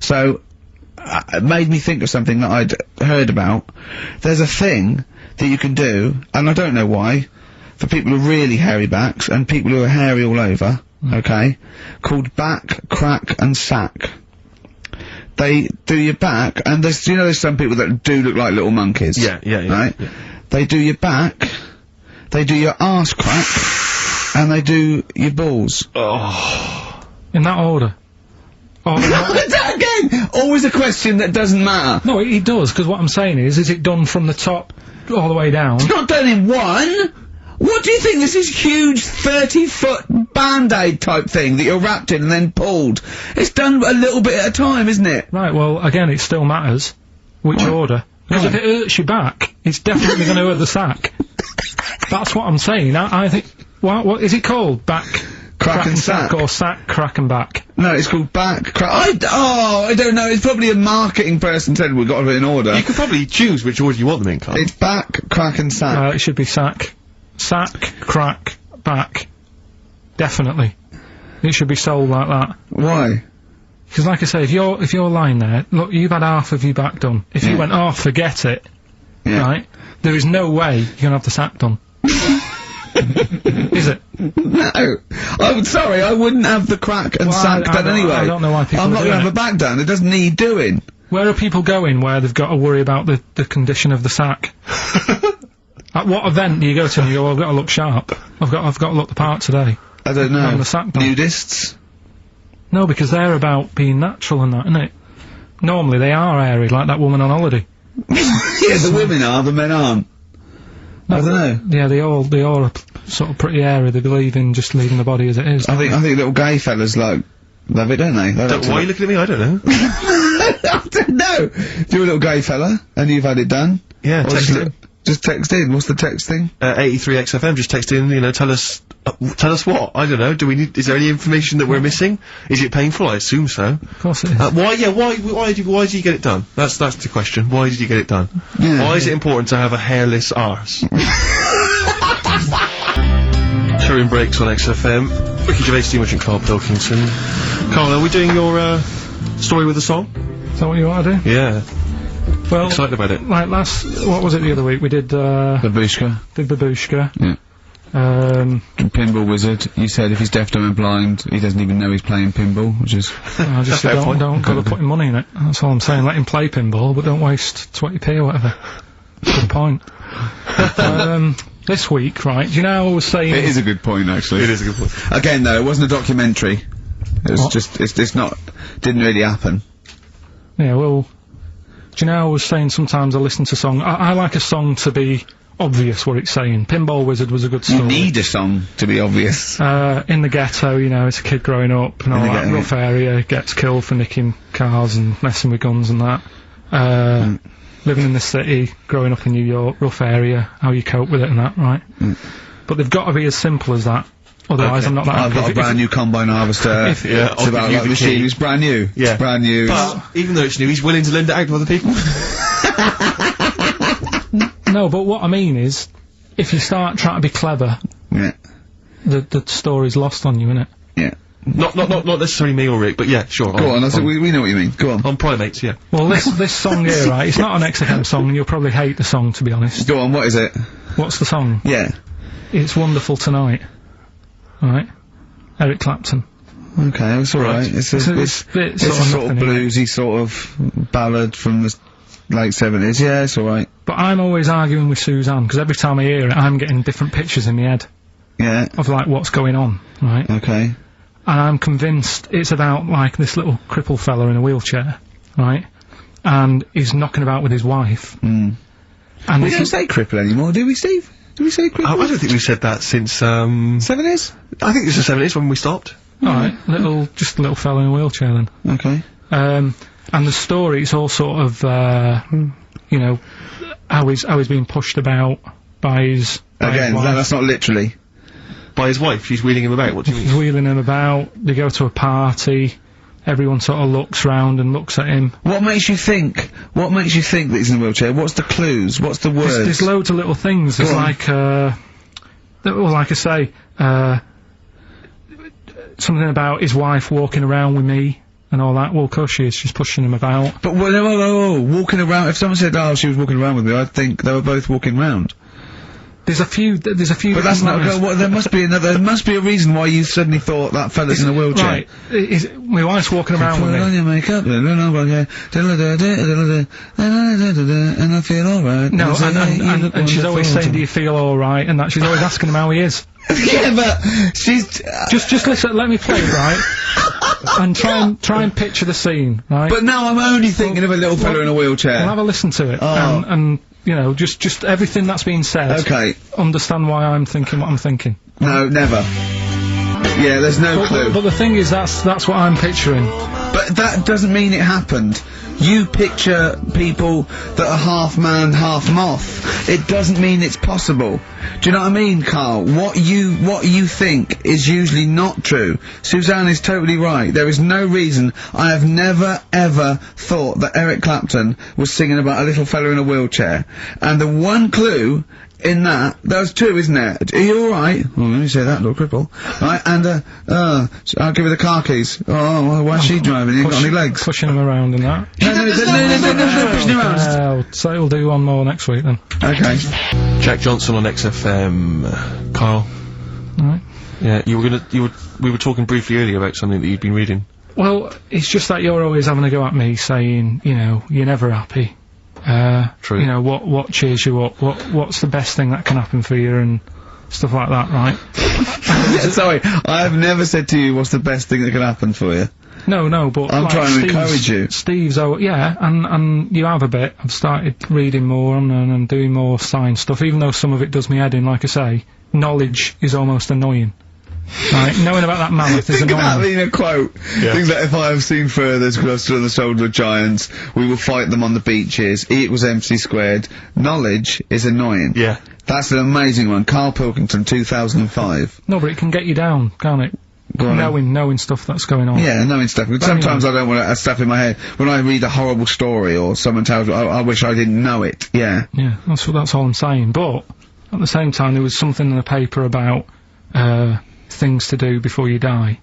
So, it made me think of something that I'd heard about. There's a thing that you can do, and I don't know why, for people with really hairy backs and people who are hairy all over, okay, called back, crack and sack. They do your back, and there's, you know, there's some people that do look like little monkeys. Yeah, right? Yeah. They do your back, they do your arse crack, and they do your balls. Oh. In that order. Again, always a question that doesn't matter. No, it does, because what I'm saying is it done from the top all the way down? It's not done in one! What do you think? This is huge 30-foot Band-Aid type thing that you're wrapped in and then pulled. It's done a little bit at a time, isn't it? Right, well, again, it still matters which order. Because if it hurts your back, it's definitely going to hurt the sack. That's what I'm saying. I think... What is it called? Back... Crack and sack, or sack, crack and back? No, it's called back, crack. I don't know. It's probably a marketing person said we've got to be in order. You can probably choose which order you want them in, Carl. It's back, crack and sack. It should be sack. Sack, crack, back. Definitely. It should be sold like that. Why? Because like I say, if you're lying there, look, you've had half of your back done. If you went, oh, forget it, right? There is no way you're gonna have the sack done. Is it? No. Sorry, I wouldn't have the crack and sack done anyway. I don't know why people I'm not gonna have a back done. It doesn't need doing. Where are people going where they've got to worry about the condition of the sack? At what event do you go to and you go, well, I've got to look sharp. I've got to look the part today. I don't know. Having the sack done. Nudists? No, because they're about being natural and that, isn't it? Normally they are airy, like that woman on holiday. Yeah, the women are, the men aren't. I don't know. Yeah, they all are sort of pretty airy. They believe in just leaving the body as it is. I think little gay fellas love it, don't they? Why are you looking at me? I don't know. I don't know. If you're a little gay fella and you've had it done, yeah, just text in. What's the text thing? 83XFM. Just text in. You know, tell us what. I don't know. Is there any information that we're missing? Is it painful? I assume so. Of course it is. Why did you get it done? That's the question. Why did you get it done? Yeah. Why is it important to have a hairless arse? Turing Breaks on XFM. Ricky Gervais, Steve and Karl Pilkington. Karl, are we doing your story with a song? Is that what you want to do? Yeah. Well, excited about it. Like what was it the other week? We did Babushka. Did Babushka. Yeah. Pinball Wizard. You said if he's deaf, dumb and blind, he doesn't even know he's playing pinball, which is... I just said don't bother putting money in it. That's all I'm saying. Let him play pinball, but don't waste 20p or whatever. Good point. This week, right, do you know how I was saying... It is a good point, actually. It is a good point. Again, though, it wasn't a documentary. It was just, it's not, didn't really happen. Yeah, well, do you know how I was saying sometimes I listen to song, I like a song to be obvious what it's saying. Pinball Wizard was a good story. You need a song to be obvious. In the ghetto, you know, it's a kid growing up and all that, rough area, gets killed for nicking cars and messing with guns and that. Living in the city, growing up in New York, rough area, how you cope with it and that, right? But they've got to be as simple as that. Otherwise, I'm not that I've got a brand new combine harvester. It's about like the machine. It's brand new. Yeah. It's brand new. But even though it's new, he's willing to lend it out to other people. No, but what I mean is, if you start trying to be clever, the story's lost on you, innit? Yeah. Not necessarily me or Rick, but yeah, sure. Go on, we know what you mean. Go on. On primates, yeah. Well, this song here, right, it's not an XFM song, and you'll probably hate the song, to be honest. Go on, what is it? What's the song? Yeah. It's Wonderful Tonight. Alright? Eric Clapton. Okay, it's alright. It's a sort of bluesy sort of ballad from the late 70s. Yeah, it's alright. But I'm always arguing with Suzanne, because every time I hear it, I'm getting different pictures in my head. Yeah. Of, like, what's going on, right? Okay. And I'm convinced it's about, like, this little crippled fella in a wheelchair, right? And he's knocking about with his wife. And we don't say cripple anymore, do we, Steve? Do we say cripple? I don't think we've said that since, 70s? I think it's the 70s when we stopped. Alright, just a little fella in a wheelchair then. Okay. And the story is all sort of, you know, how he's being pushed about by his... Again, that's not literally. By his wife, she's wheeling him about, what do you mean? He's wheeling him about, they go to a party, everyone sort of looks round and looks at him. What makes you think that he's in a wheelchair? What's the clues? What's the words? There's loads of little things, there's like, well, like I say, something about his wife walking around with me, and all that. Well, of course she is. She's pushing him about. But walking around. If someone said, "Oh, she was walking around with me," I'd think they were both walking around. There's a few. But that's not. There must be another. There must be a reason why you suddenly thought that fella's in a wheelchair. Right. My wife's walking around with me. Put on your makeup, and I feel alright. No, and she's always saying, "Do you feel alright?" And that she's always asking him how he is. Yeah, but she's just listen. Let me play, right? And try and picture the scene, right? But now I'm only thinking of a little fella in a wheelchair. Well, have a listen to it, and you know, just everything that's being said. Okay. Understand why I'm thinking what I'm thinking. No, never. Yeah, there's no clue. But the thing is, that's what I'm picturing. But that doesn't mean it happened. You picture people that are half man, half moth. It doesn't mean it's possible. Do you know what I mean, Carl? What you think is usually not true. Suzanne is totally right. There is no reason. I have never, ever thought that Eric Clapton was singing about a little fella in a wheelchair. And the one clue in there's two, isn't there? Are you alright? Well, let me say that, little cripple. Right, and, I'll give her the car keys. Oh, well, why's she driving? You ain't got any legs. Pushing him around and that. No, pushing him around. So we'll do one more next week then. Okay. Jack Johnson on XFM, Carl. Alright. Yeah, we were talking briefly earlier about something that you'd been reading. Well, it's just that you're always having a go at me saying, you know, you're never happy. True. You know, what cheers you up, what's the best thing that can happen for you and stuff like that, right? Sorry, I have never said to you what's the best thing that can happen for you. No, but I'm like trying to encourage you. Steve's, and you have a bit. I've started reading more and doing more science stuff, even though some of it does me head in, like I say. Knowledge is almost annoying. Right, knowing about that mammoth is annoying. Think about being a quote. Yeah. Think that if I have seen further cluster on the shoulder of giants, we will fight them on the beaches. It was MC². Knowledge is annoying. Yeah. That's an amazing one. Karl Pilkington, 2005. No, but it can get you down, can't it? Knowing stuff that's going on. Yeah, knowing stuff. Sometimes I don't want stuff in my head. When I read a horrible story or someone tells me, I wish I didn't know it. Yeah. Yeah, that's all I'm saying. But, at the same time, there was something in the paper about, things to do before you die.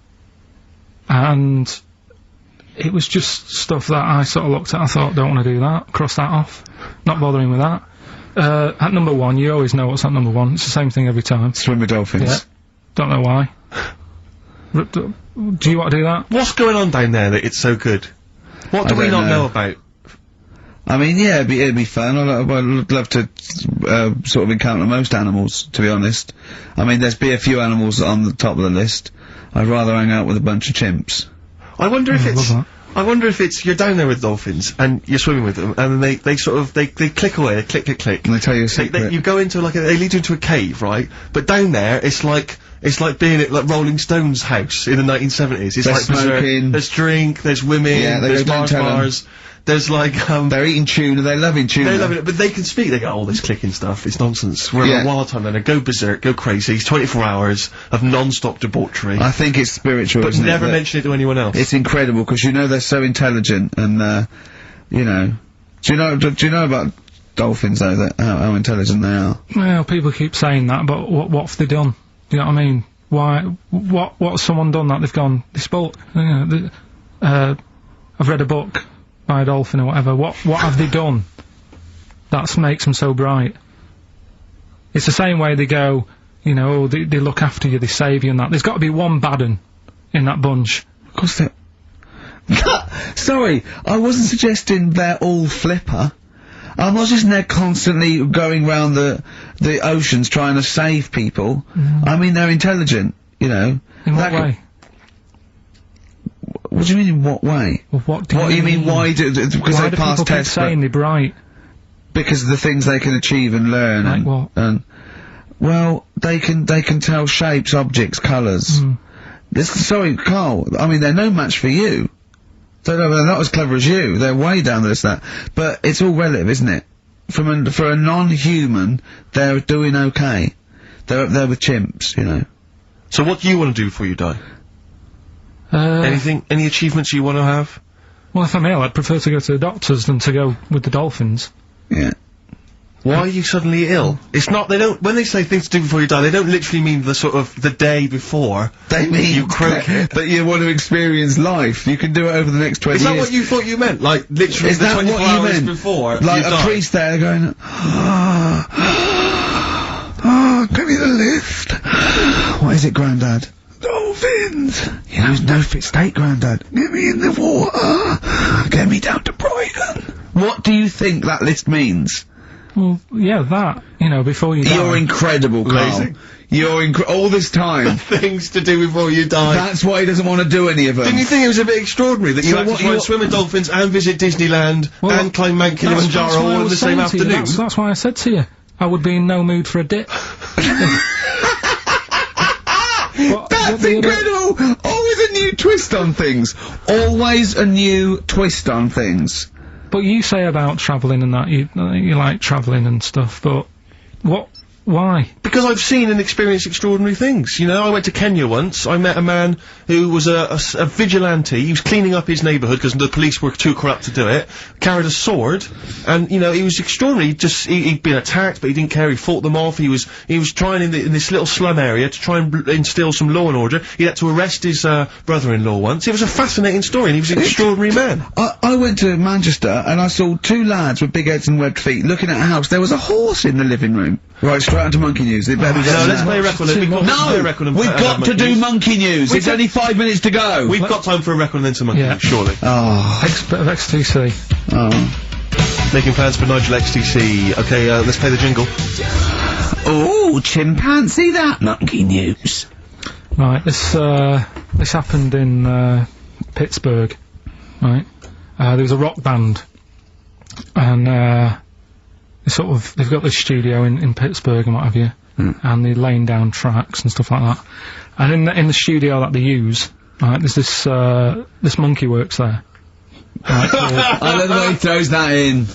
And it was just stuff that I sort of looked at, I thought, don't want to do that, cross that off, not bothering with that. At number one, you always know what's at number one, it's the same thing every time. Swim with dolphins. Yeah. Don't know why. Do you want to do that? What's going on down there that it's so good? What do we not know about? I mean, yeah, it'd be fun. I'd love to sort of encounter most animals, to be honest. I mean, there's be a few animals on the top of the list. I'd rather hang out with a bunch of chimps. I wonder if it's you're down there with dolphins and you're swimming with them, and then they click away, they click, and they tell you a secret. You go into they lead you into a cave, right? But down there, it's like being at like Rolling Stones' house in the 1970s. It's like smoking. There's drink, there's women, there's bars. There's like, they're eating tuna, they're loving tuna. They're loving it, but they can speak, they go, oh, this clicking stuff, it's nonsense. We're in a wild time then, they go berserk, go crazy, it's 24 hours of non-stop debauchery. I think it's spiritual, but never mention it to anyone else. It's incredible, because you know they're so intelligent, and, you know. Do you know about dolphins, though, how intelligent they are? Well, people keep saying that, but what have they done? Do you know what I mean? What's someone done that they've gone, this book, you know, I've read a book by a dolphin or whatever, what have they done that makes them so bright? It's the same way they go, you know, they look after you, they save you and that. There's got to be one bad un in that bunch. Of course there... Sorry, I wasn't suggesting they're all flipper. I'm not just they're constantly going round the oceans trying to save people. I mean, they're intelligent, you know. In what way? What do you mean, in what way? Well, what do you mean? Why do because they pass tests? Keep saying they're bright? Because of the things they can achieve and learn. Like what? And well, they can tell shapes, objects, colours. Sorry, Carl. I mean, they're no match for you. They're not as clever as you. They're way down the list. But it's all relative, isn't it? For a non-human, they're doing okay. They're up there with chimps, you know. So what do you want to do before you die? Any achievements you want to have? Well, if I'm ill, I'd prefer to go to the doctors than to go with the dolphins. Yeah. Why are you suddenly ill? It's not, when they say things to do before you die, they don't literally mean the sort of, the day before. They mean you croak it. that you want to experience life. You can do it over the next 20 years. Is that what you thought you meant? Like, literally Is the that 24 what you hours meant? before Like you a die? priest there going, give me the lift. What is it, Grandad? Dolphins. You know, no fit state, Grandad. Get me in the water. Get me down to Brighton. What do you think that list means? Well, yeah, that, you know, before you die. You're incredible, Carl. Amazing. You're all this time. Things to do before you die. That's why he doesn't want to do any of them. Didn't you think it was a bit extraordinary that you had to try and swim with dolphins and visit Disneyland and climb Mount Kilimanjaro all in the same afternoon? That's why I said to you, I would be in no mood for a dip. That's incredible! Always a new twist on things. Always a new twist on things. But you say about travelling and that, you like travelling and stuff, but why? Because I've seen and experienced extraordinary things. You know, I went to Kenya once. I met a man who was a vigilante. He was cleaning up his neighbourhood because the police were too corrupt to do it. Carried a sword, and you know, he was extraordinary. He'd been attacked, but he didn't care. He fought them off. He was trying in this little slum area to try and instill some law and order. He had to arrest his brother-in-law once. It was a fascinating story, and he was an extraordinary man. I went to Manchester and I saw two lads with big heads and webbed feet looking at a house. There was a horse in the living room. Right, straight onto Monkey News. It better be No, let's play a record. We've got to do Monkey News. It's only 5 minutes to go. We've got time for a record and then some Monkey News, surely. Oh. Bit of XTC. Oh. Making plans for Nigel XTC. Okay, let's play the jingle. Oh, chimpanzee that Monkey News. Right, this happened in Pittsburgh, right? There was a rock band, and they've got this studio in Pittsburgh and what have you, and they're laying down tracks and stuff like that. And in the studio that they use, right, there's this monkey works there. Right, I love the way he throws that in.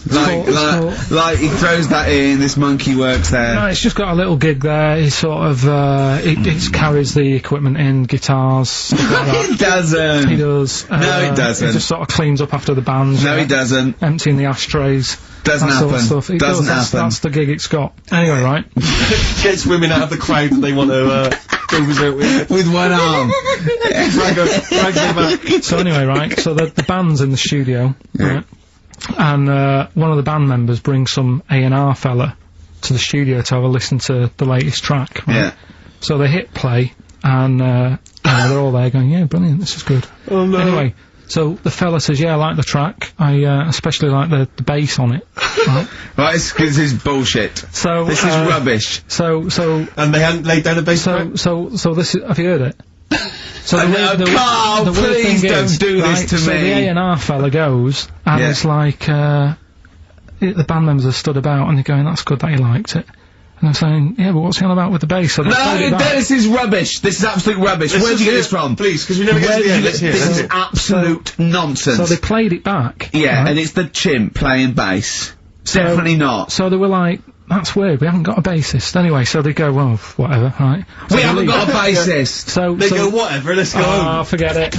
Like he throws that in, this monkey works there. No, it's just got a little gig there. He sort of, it carries the equipment in, guitars, stuff like that. It doesn't. He does. No, it doesn't. He just sort of cleans up after the bands. No, he doesn't. Emptying the ashtrays. Doesn't that happen. Sort of stuff. Doesn't happen. That's the gig it's got. Anyway, right? Gets women out of the crowd that they want to, go with. With one arm. Drag them back. So anyway, right, so the band's in the studio, right, and one of the band members brings some A&R fella to the studio to have a listen to the latest track, right? Yeah. So they hit play, and they're all there going, yeah, brilliant, this is good. Oh no. Anyway, so the fella says, yeah, I like the track, I especially like the bass on it, right? Right, it's 'cause this is bullshit. So this is rubbish. So and they hadn't laid down a bass track? So this is, have you heard it? So Carl, please don't do this to so me. the A&R fella goes, and it's like, the band members are stood about, and they're going, that's good that he liked it. And I'm saying, yeah, but what's he on about with the bass? So no, this is rubbish. This is absolute rubbish. Where did you get this from? Please, because we never get to the end. This is absolute nonsense. So they played it back. Yeah, right? and it's the chimp playing bass. Definitely not. So they were like, that's weird, we haven't got a bassist. Anyway, so they go, well, whatever, right? So we haven't got a bassist. They go, whatever, let's go home. Oh, forget it.